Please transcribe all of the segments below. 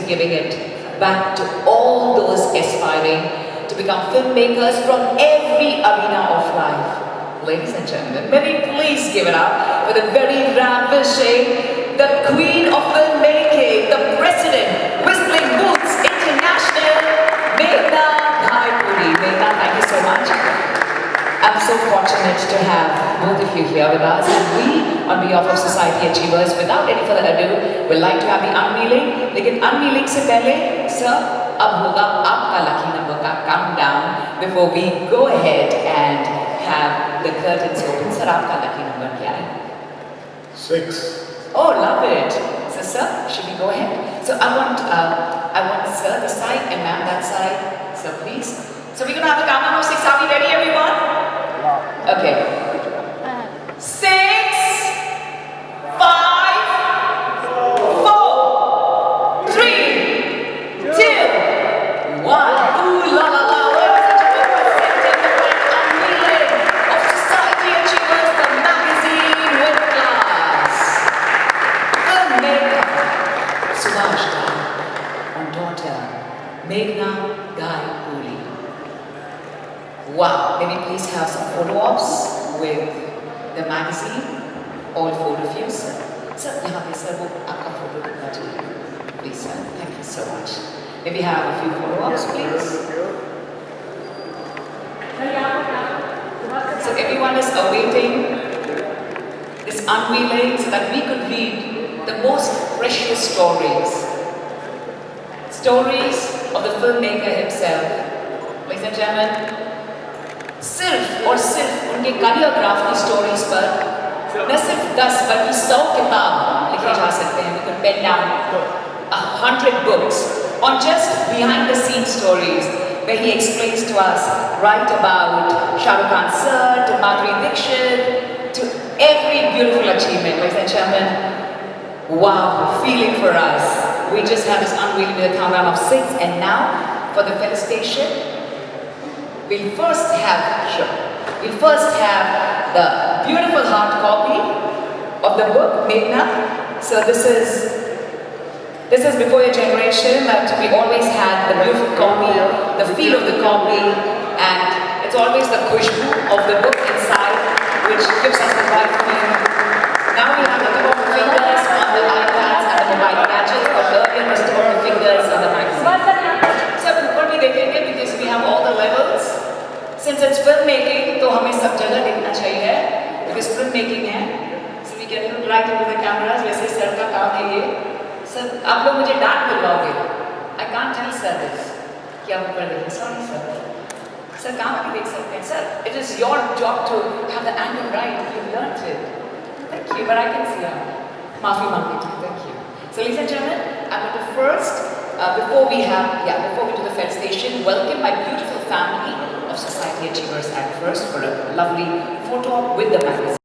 be giving it back to all those aspiring to become filmmakers from every arena of life. Ladies and gentlemen, may we please give it up for the very ravishing, the queen of filmmaking, the president, Whistling Boots International, Meghna Ghai Puri. Meghna, thank you so much. I'm so fortunate to have both of you here with us, and we, on behalf of Society Achievers, without any further ado, would like to have the unveiling. लेकिन unveiling से पहले, sir, अब होगा आपका lucky number का countdown before we go ahead and have the curtains open. Sir, आपका lucky number क्या है? 6. Oh, love it. So, sir, should we go ahead? So, I want sir this side and ma'am that side. So, please. So, we're gonna have a countdown of 6. Are we ready, everyone? Okay. 6, 5, 4, 3, 2, 1. Ooh la la la. Ladies and gentlemen, presenting the grand unveiling of Society Achievers, the magazine with class. Filmmaker Subhash Ghai and daughter Meghna Ghai Puri. Wow, may we please have some photo ops with the magazine, all 4 of you, sir. Sir, यहाँ पे sir वो आपका photo दिखना चाहिए. Please, sir. Thank you so much. May we have a few photo ops, please. So everyone is awaiting this unveiling so that we could read the most precious stories. Stories of the filmmaker himself. Ladies and gentlemen, सिर्फ और सिर्फ उनके choreograph की stories पर न सिर्फ 10 बल्कि 100 किताब लिखे जा सकते हैं. We could pen down 100 books on just behind the scenes stories where he explains to us right about Shah Rukh Khan sir to Madhuri Dixit to every beautiful achievement. Ladies and gentlemen, wow, feeling for us. We just had this unveiling with a countdown of 6, and now for the felicitation. We'll first have the beautiful hard copy of the book, Meghna. So this is before your generation, but we always had the beautiful copy, the feel of the copy, and it's always the khushbu of the book inside, which gives us the right feel. Now we have the tip of the fingers on the iPads and the mobile gadgets, but earlier was tip of the fingers on the magazine. So what we did because we have all the levels. Since it's filmmaking, तो हमें सब जगह देखना चाहिए because filmmaking है. So we can look right into the cameras. वैसे sir का काम है ये. सर आप लोग मुझे डांट बुलवाओगे. I can't tell sir this. क्या ऊपर देखिए. Sorry sir. सर काम भी देख सकते हैं. Sir, it is your job to have the angle right. You learned it. Thank you, but I can see you. माफी मांगती हूँ. Thank you. So ladies and gentlemen, I'm going to first, before we do the felicitation, welcome my beautiful family of Society Achievers at first for a lovely photo op with the magazine.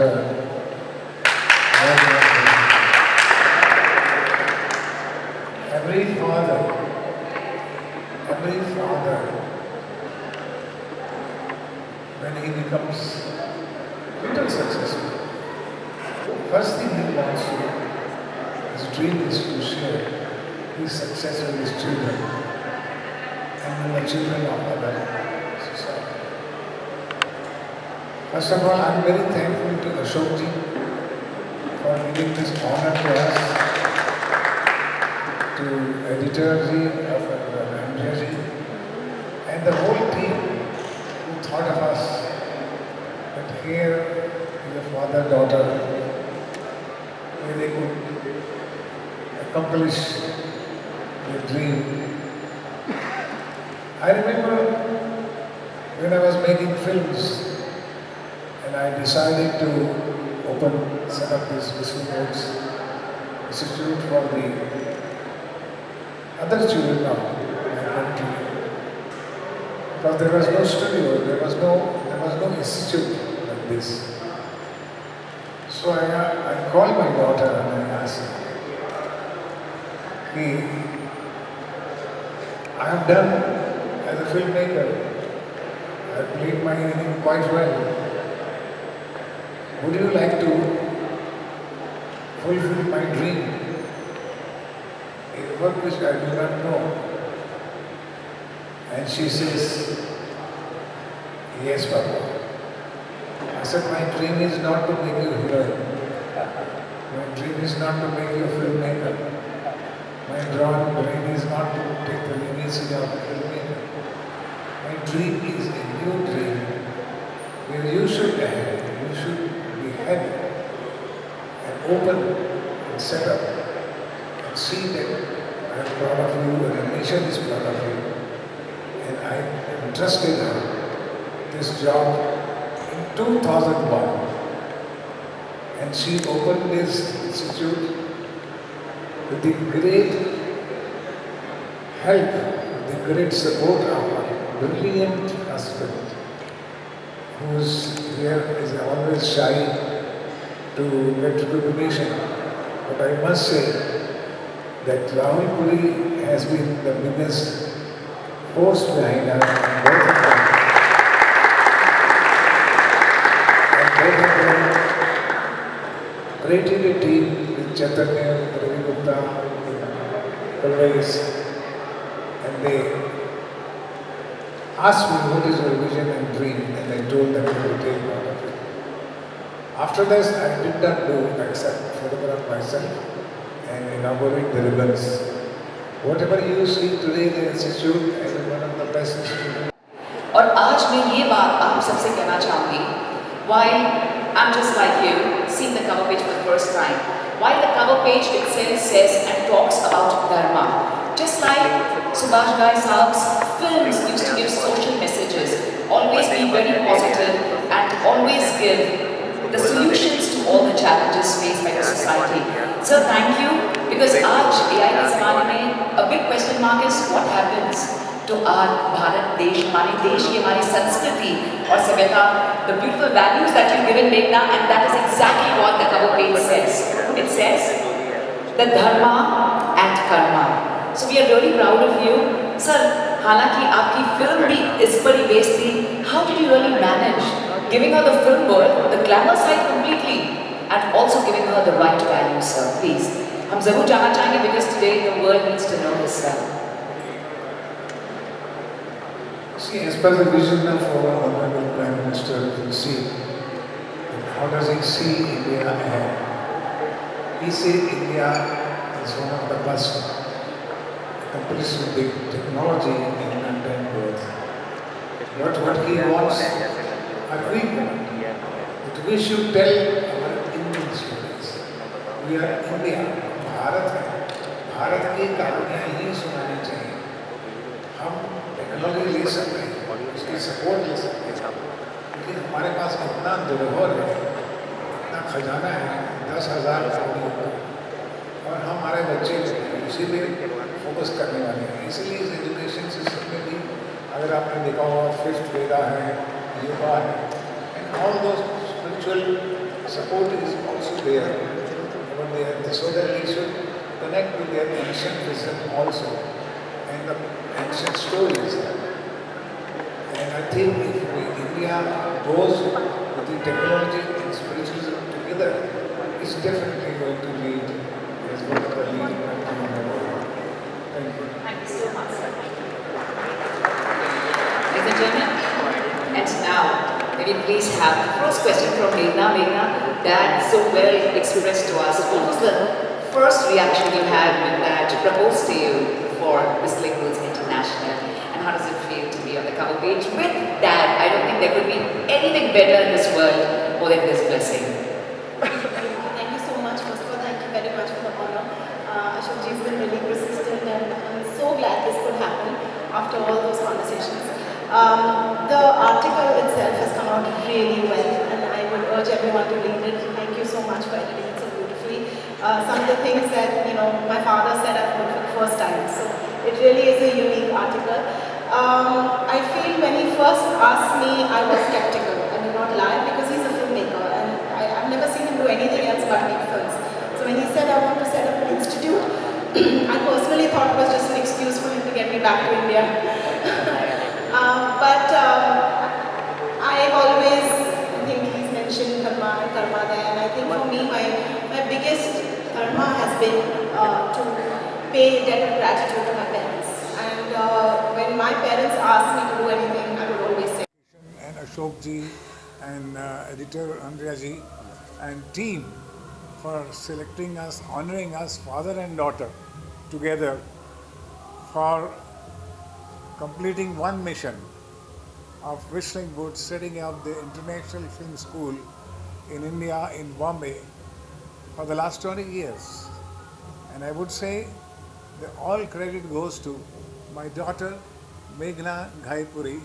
daughter. Every father, when he becomes little successful, first thing he wants to, his dream is to share his success with his children and with the children of other society. First of all, I am very thankful to Ashokji for giving this honor to us, to editor ji of Ramji and the whole team who thought of us that here is a father-daughter where they could accomplish their dream. I remember when I was making films and I decided to set up this Vishnu Notes Institute for the other children of my country. Because there was no studio, there was no institute like this. So I called my daughter and I asked her, "Hey, I have done as a filmmaker, I have played my inning quite well. Would you like to fulfill my dream? A work which I do not know." And she says, "Yes, Papa." I said, "My dream is not to make you heroine. My dream is not to make you a filmmaker. My dream is not to take the legacy of a filmmaker. My dream is a new dream where you should be head and open and set up and see that I am proud of you and the nation is proud of you." And I entrusted her this job in 2001. And she opened this institute with the great help, with the great support of her brilliant husband, who is always shy to get recognition. But I must say that Rahul Puri has been the biggest force behind us, and both of them created a team with Chaitanya, Ravi Gupta, Kalwais, and they asked me what is your vision and dream, and I told them to take one of it. After this, I did not do except photograph myself and inaugurate the ribbons. Whatever you see today, the institute is one of the best institutes. और आज मैं ये बात आप सबसे कहना चाहूँगी, while I'm just like you, seeing the cover page for the first time, while the cover page itself says and talks about Dharma, just like Subhash Ghai Saab's films used to give social messages, always be very positive and always give the solutions to all the challenges faced by the society. Sir, thank you, because आज AI के ज़माने में a big question mark is what happens to our Bharat देश, हमारे देश की हमारी संस्कृति और सभ्यता, the beautiful values that you've given Meghna, and that is exactly what the cover page says. It says the dharma and karma. So we are really proud of you, sir. हालांकि आपकी फिल्म भी इस पर ही based थी. How did you really manage giving her the film world, the glamour side completely, and also giving her the right values, sir? Please, हम जरूर जानना चाहेंगे because today the world needs to know this, sir. See, as per the vision of our Honorable Prime Minister, you see, how does he see India ahead? He sees India as one of the best accomplished with the technology in untamed growth. But what he wants, agree that we should tell our Indian stories. We are India, Bharat है, भारत की कहानियाँ ही सुनानी चाहिए. हम technology ले सकते हैं, उसकी सपोर्ट ले सकते हैं, लेकिन हमारे पास इतना धरोहर है, इतना खजाना है, 10,000 करोड़ का, और हमारे बच्चे उसी में फोकस करने वाले हैं. इसीलिए इस एजुकेशन सिस्टम में भी अगर आपने देखा होगा 5th वेदा है, योगा है, and all those spiritual support is also there over there, so that they should connect with their ancient wisdom also and the ancient stories. And I think if India goes with the technology and spiritualism together, it's definitely going to lead as one of the leading countries in the world. Thank you. Thank you so much, sir. Ladies and gentlemen, and now, may we please have the first question from Meghna. Meghna, Dad so well expressed to us. What was the first reaction you had when Dad proposed to you for Whistling Woods International? And how does it feel to be on the cover page with Dad? I don't think there could be anything better in this world more than this blessing. Thank you so much. First of all, thank you very much for the honor. Ashokji has been really persistent and I'm so glad this could happen after all those conversations. The article itself has come out really well and I would urge everyone to read it. Thank you so much for editing it so beautifully. Some of the things that my father said I've heard for the first time. So it really is a unique article. I feel when he first asked me, I was skeptical. I did not lie because he's a filmmaker and I've never seen him do anything else but make films. So when he said I want to set up an institute, I personally thought it was just an excuse for him to get me back to India. But I've always, I think he's mentioned karma and karma there, and I think for me, my biggest karma has been to pay debt of gratitude to my parents. And when my parents asked me to do anything, I would always say. And Ashok ji and editor Andrea ji and team for selecting us, honoring us, father and daughter together for completing one mission of Whistling Woods, setting up the International Film School in India, in Bombay, for the last 20 years. And I would say that all credit goes to my daughter Meghna Ghaipuri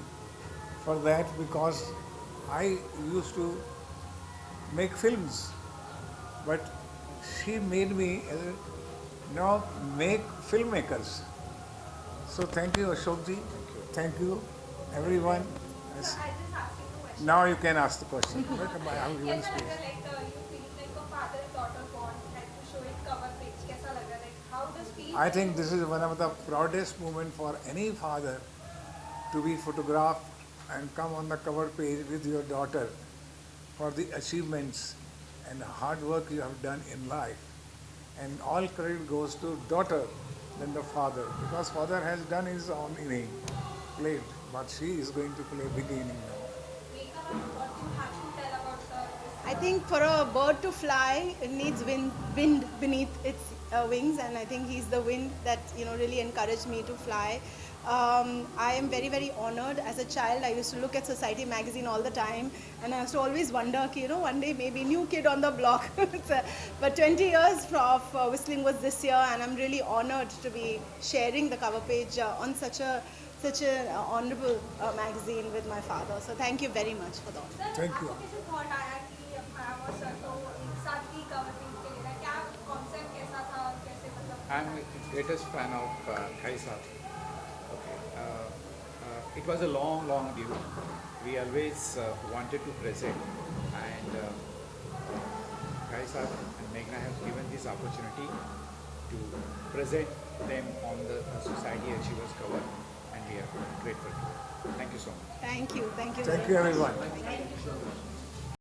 for that, because I used to make films, but she made me make filmmakers. So thank you, Ashok ji. Thank you, everyone. Yes. I just asked you a question. Now you can ask the question. But I'm given कैसा space. लगा you feel like a father and daughter bond, like to show it cover page, कैसा लगा, like how does feel? I think this is one of the proudest moments for any father to be photographed and come on the cover page with your daughter for the achievements and the hard work you have done in life. And all credit goes to daughter than the father, because father has done his own inning, played, but she is going to play big inning now. Megha, what you have to tell about the I think for a bird to fly, it needs wind beneath its wings, and I think he's the wind that really encouraged me to fly. I am very, very honored. As a child, I used to look at Society magazine all the time, and I used to always wonder, one day maybe new kid on the block. But 20 years of Whistling Woods this year, and I'm really honored to be sharing the cover page on such an honorable magazine with my father. So thank you very much for that. Thank you. आपको कैसे thought आया कि हमारा sir तो एक साथ ही cover page पे लेना है, क्या concept कैसा था और कैसे मतलब? I'm the greatest fan of Khai Sahab. Okay. It was a long, long due. We always wanted to present, and Khai Sahab and Meghna have given this opportunity to present them on the Society Achievers cover, and we are grateful to them. Thank you so much. Thank you. Thank you. Thank you, everyone.